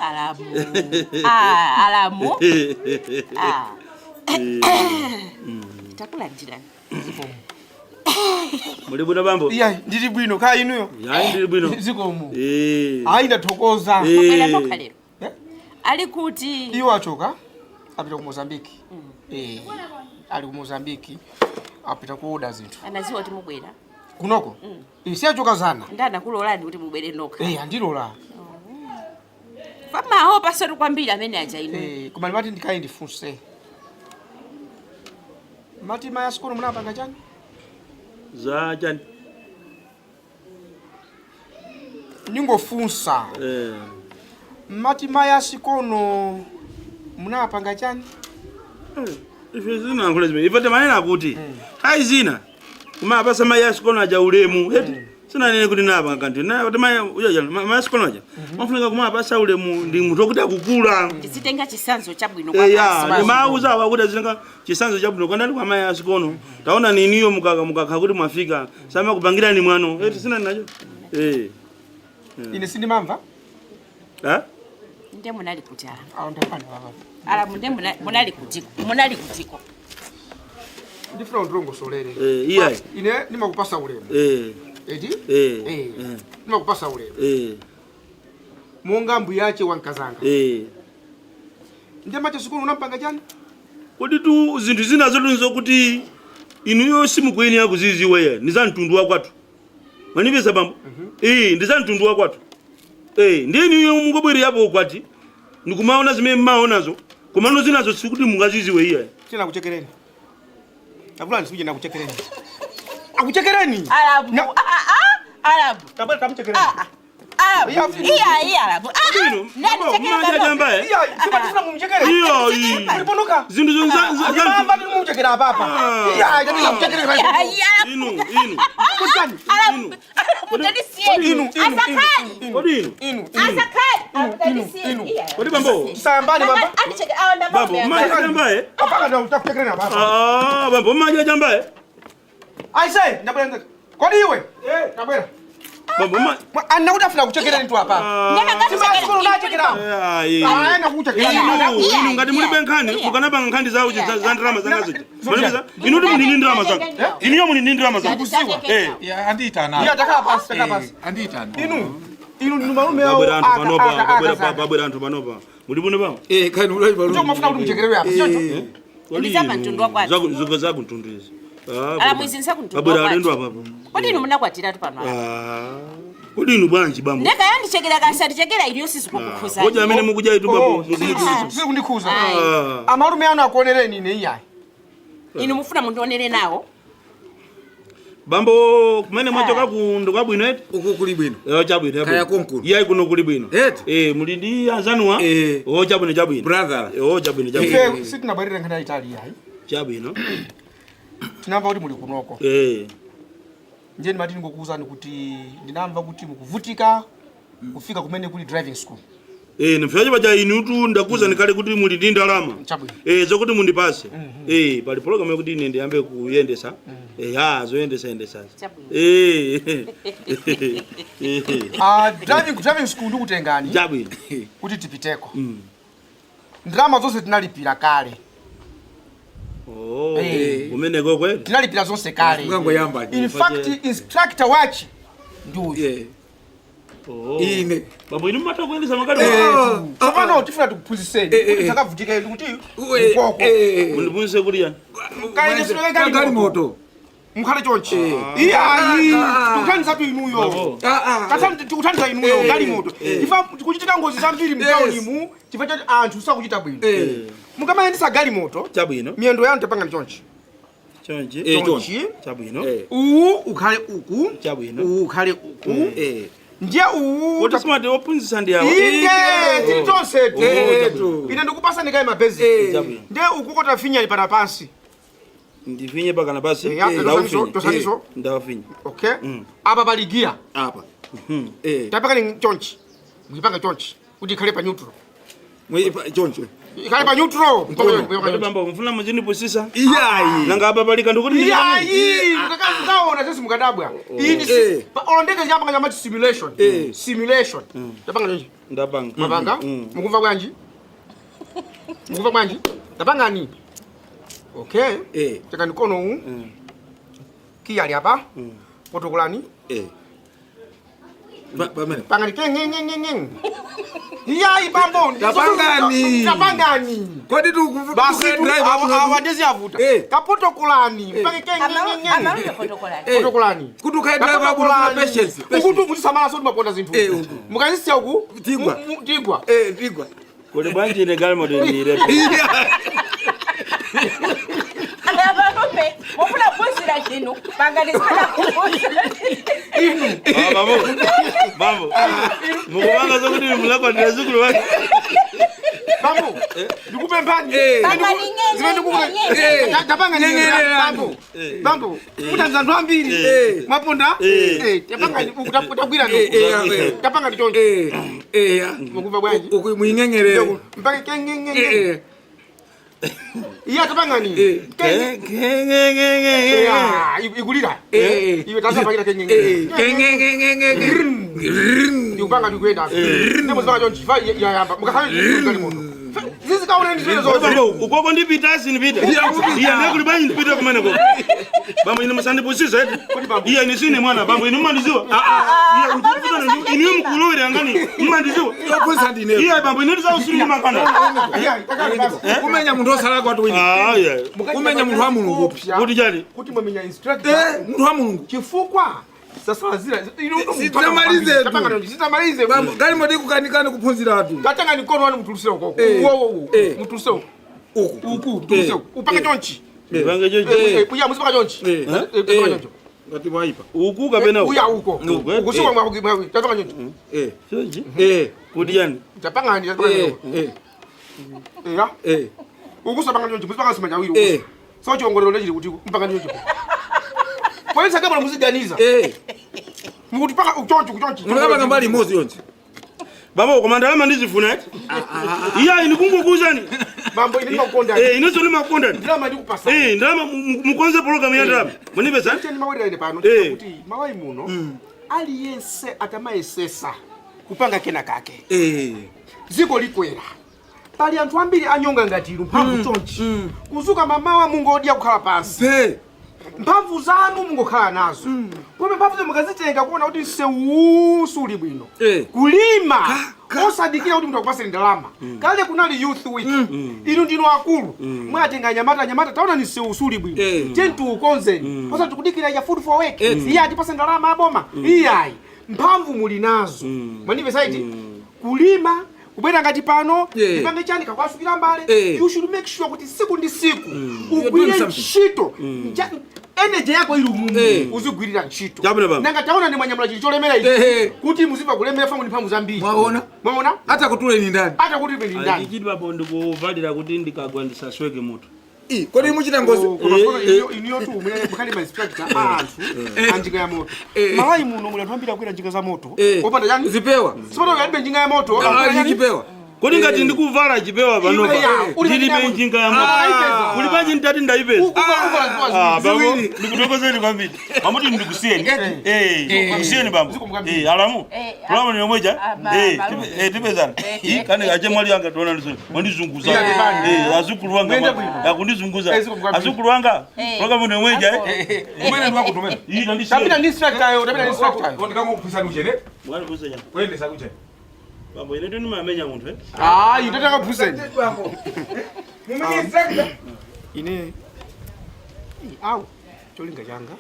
Alamu. Alamu. Takula njirani. Muli bwino bambo? Iya, ndili bwino kaya inuyo. Ya ndili bwino. Zikomo. Ayi ndathokoza. Kwela noka lero. Ali kuti Iwo achoka apita ku Mozambique. Ali ku Mozambique apita kuoda zinthu. anaziwa kuti mubwera. Kunoko? Si achoka zana. Ndana kulolani kuti mubwere noka. Andilola. Fama ho pasori kwambira amene aja inu. Koma mati ndikayi ndifunse. Mati maya sikolo munapanga chani? Za chani? Ningofunsa. Mati maya sikono munapanga chani? Ife zina ngule zime. Ipate manena kuti. Kai zina. Kuma basa maya sikono aja ulemu. Eti sina nene kuti napa kanti. Na pate maya sikono aja. Mafunika kuma basa ulemu ndi mutu kuti akukula. Tisitenga chisanzo chabwino kwa basi. Ndi mauza wakuti zinga chisanzo chabwino kanali kwa maya sikono. Taona niniyo mukaka kuti mwafika. Sama kupangira ni mwano. Eti sina nacho. Ine sindi mamva? Nde munali kuti ndapana baba. Alamu nde munali kutiko. Munali kutiko. Ndifuna ndrongo solere. Iya. Ine nimakupasa ulemu. Eti? Nimakupasa ulemu. Monga mbuyache wankazanga. Nde macho sikulu unampanga chani? Kodi tu zinthu zina zotunzo kuti inuyo simukweni yakuziziwa ya ni za mtundu wa kwatu. Manipeza bambo? Ndi za mtundu wa kwatu. Ndiye inuyo mungobwere yapo kwati. Ndikumaona zimene mmaonazo. Komano zinazo sikuti mungaziziwe iya. Sina kuchekereni. Akula nisuje na kuchekereni. Akuchekereni. Alamu. Alamu. Tabata tamuchekereni. Iya alamu. Nani chekera mbaya? Iya, sema tifuna mumchekere. Iya. Uliponoka. Zindu zonza. Mamba ndi mumchekera papa. Iya, jadi nakuchekereni. Inu. Kuchani. Alamu. Inu. Kodi bambo. Sambani baba. Bambo, maja jambaye. Apaka ndo utakuchekereni papa. Bambo, maja jambaye. Aise, ndabwera. Kodi iwe? Ndabwera. Bambo, ana udafuna kuchekereni tu hapa. Sima sikulu unachekera. Na kuchekereni. Inu ngati muli benkhani, mukanapanga nkhani zawo za ndrama zangazo. Manipeza? Inu ndi muli ndrama zanga. Iniyo muli ndrama zanga. Ya anditana. Ya takapa pasi. Anditana. Inu ndi malume yao. Babwera anthu panopa. Muli bune bambo? Kani ulali balu. Ndio mafuna kuti muchekerewe hapa. Ndizapa mtundu wa kwatu. Za kuntundu izi. Alamu izi nsa kuntundu wa babwera kwatu. alendo apapo. Kodi inu munakwatira tu pano. Kodi inu bwanji bambo? Ndeka yandichekera kasatichekera iliyo sisi kukukhuza. Kodi amene mukuja itu bambo. Sisi kundikhuza. Amalume anu akuonereni ine iyayi. Inu mufuna mundionere nawo. Bambo kumene mwachoka kundo kwabwino eti? Uku kuli bwino. Chabwino. Kaya konkulu. Iya kuno kuli bwino. Muli ndi anzanuwa? Chabwino. Chabwino. Ife sitinabwerera nkhani ya Italia ayi. Chabwino. Tinamva kuti muli kunoko. Njeni mati ngokuuzani kuti ndinamva kuti mukuvutika kufika kumene kuli driving school. Nifyaje baja inutu ndakuza kale kuti muli ndi ndalama. Chabwino. Zokuti mundipase. Pali program yokuti ine ndiyambe kuyendesa. Zoyendesa. Driving school ndikutengani. Chabwino. Kuti tipiteko. Ndalama zonse tinalipira kale. Umene kweli? Tinalipira zonse kale. Ngango yamba. In fact, instructor wachi nduyo. Ine. Bambo inu mata kuendesa magari. Sapano tifuna tukuphunziseni. Kuti sakavutika kuti ukoko. Mundipunzise kuti yani. Kaine sinoleka gari moto. Mukhale chonchi. Iyayi. Tukuthandiza tu inuyo. Katani tukuthandiza inuyo gari moto. Ifa kuchitika ngozi zambiri mtaoni mu, chifukwa choti anthu sakuchita bwino. Mukamayendesa gari moto. Chabwino. Miyendo yanu tapanga chonchi. Chonchi. Chabwino. Ukhale uku. Chabwino. Ukhale uku. Ndiye What is my opunzisa ndi yawo? Tili tonse tu. Ine ndikupasa ndikaye mabezi. Ndiye ukukota finya ipana pansi. Ndifinye paka na basi. Tosaniso. Ndawafinye. Okay. Apa paligia. Apa. Tapaka ni chonchi. Mwipanga chonchi. Kuti ikhale pa neutral. Mwipa chonchi. Kale pa neutral. Bamba mfuna mjini pusisa. Iyayi. Nanga hapa palika ndikuti Iyayi, mtakaona sisi mkadabwa. Hii ni olondeka nyamba kama simulation. Simulation. Tapanga nini? ndapanga. Mapanga? Mukumva bwanji? Mukumva bwanji? Tapanga ni. Okay. Taka nikono huu. Kiyali hapa. Protokolani. Pangani ngeng. Iyayi bambo. Tapangani. Kodi tu Basi awadezi avuta. Kaprotokolani. Pange ngeng. Protokolani. kudu kai driver kuna patience. Ukutu mutisamala so maponda zinthu. Mukazisiya uku? Tigwa. Tigwa. Tigwa. Kodi bwanji ne galmo de ni re. Abarume, mufuna kusira kino. Banganisana kusira. Bambo. Mukubanga zokuti mulakwa ndezukulu wake. Bambo. Ndikupe mpani. Tapanga ngenge. Bambo. Utanza nthu ambiri. Maponda? Tapanga utagwira ndo. Tapanga ndichonjo. Mukumva bwanji? Muingengerero. Mpaka ngenge. Iya tapanga ni. Igulira. Iwe tasa pakira ngenge. Ndikupanga ndikwenda. Ndimo zipanga chonchi. Ya yamba. Mukakhale ngani moto. Zizi kaona ndizo zo. Bambo, ukoko ndipita sinipita. Iya nekuli bwanji ndipita kumene ko. Bambo ine musandi pusisa eti. Iya ni sine mwana bambo ine mandiziwa. Iya ndipita ine mkulore angani. Mandiziwa. Yokusa ndine. Iya bambo ine za usiri makana. Kumenya muntu osala kwatu wini. Kumenya muntu wa Mulungu. Kuti jani? Kuti mwamenya instructor. Muntu wa Mulungu. Chifukwa sasa wazira sitamalize tapanga sitamalize bambo gali modi kukanikana kuphunzira watu katanga nikono wani mutulusira uko mutulusira uku tulusira upanga chonchi Banga jojo. Uya musipaka chonchi ngati waipa Uku kapena uya uko ukusuka mwa tapanga chonchi Soji? Kuti jani? tapanga ndi ya ukusapanga chonchi musipaka simanya wiro so chongolero lechili kuti mpanga chonchi Polisi kama muziganiza. Mukuti paka uchonchi. Unakaba ngambali mozi yonse. Baba komanda lama ndizifuna eti. Iya ini kungukuzani. Bambo ini makonda. Ino so ni makonda. Drama ndi kupasa. Ndama mukonze program ya drama. Munibe sana? Cheni mawera ine pano kuti mawai muno aliyense atamaesesa kupanga kena kake. Ziko likwera. Pali anthu ambiri anyonga ngati ilu mphamvu chonchi. Kuzuka mamawa mungodya kukhala pansi. Mphamvu zanu mungokhala nazo. Kome mphamvu zanu mukazitenga kuona kuti suli bwino. Kulima osadikira kuti mtu akupasire ndalama. Kale kunali youth week. Inu ndino akulu. Mwatenga nyamata taona ni suli bwino. Tentu ukonzeni. Posa tukudikira ya food for work. Iya atipasa ndalama aboma. Iyayi. Mphamvu muli nazo. Mwanive saiti kulima kubwera ngati pano ipange chani kakwasukira mbale you should make sure kuti siku ndi siku ugwire ntchito energy yako ili mumu uzigwirira ntchito nanga taona ni mwanyamula chili cholemera ichi kuti muziva kulemera famu ni mphamvu zambiri mwaona hata kutule ni ndani hata kuti ni ndani Chidi babo ndikuvalira kuti ndikagwa ndisasweke moto kodi muchita ngozi iniyo tu mukali ma instructor anthu anjinga ya moto malai muno muli anthu ambiri akwera njinga za moto opanda chani zipewa sipoto yalibe njinga ya moto zipewa kodi ngati ndikuvala chipewa panopa ndilibe njinga ya moto kuli panji ndati ndaipeza babo ndikutokozeni kwambiri pamuti ndikusiyeni kusiyeni bambo alamu kulama ni moja tipezana kani aje mwali anga tuona ndizo wandizunguza azukulu wanga yakundizunguza azukulu wanga program ni moja umene ndo akutumena tapita ni instructor yo tapita ni instructor yo ndikamo kupisa ujene mwali kusenya kwende sakujene bambo ine ndini mamenya munthu itataka kupuseni mumenya instructor ine au cholinga changa